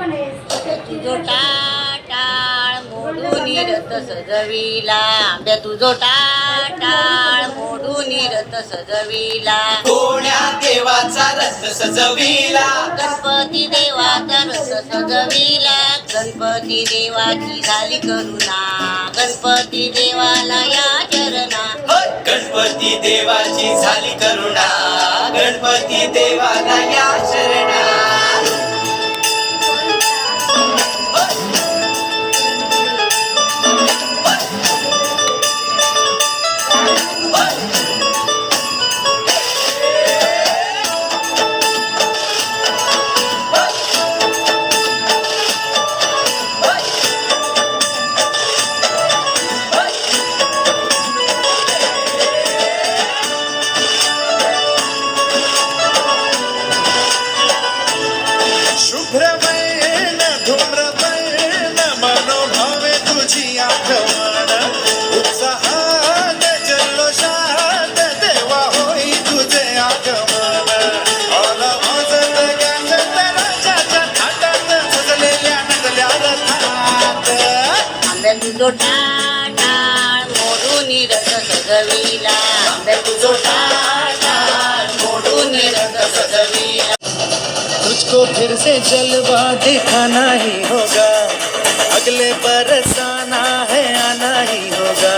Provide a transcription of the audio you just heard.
तुझो टाळ मोडून रथ सजविला, आंब्या तुझो टाळ मोडून रथ सजविला, कोण्या देवाचा रथ सजविला, गणपती देवाचा रथ सजविला, गणपती देवाची झाली करुणा, गणपती देवाला या चरणा, गणपती देवाची झाली करुणा, गणपती देवाला या शरणा. शुभ्रवर्ण धूम्रवर्ण मनोभावे तुझी आठवण, उत्साहात जल्लोषात देवा होई तुझे आगमन, आला वाजत गाजत राजाच्या थाटात, सजलेल्या नटल्या रथात, आंब्या तुझो टाळ मोडून रथ सजविला, आंब्या तुझो टाळ मोडून रथ सजविला, तुझको फिर से जलवा दिखाना ही होगा, अगले बरस आना है आना ही होगा.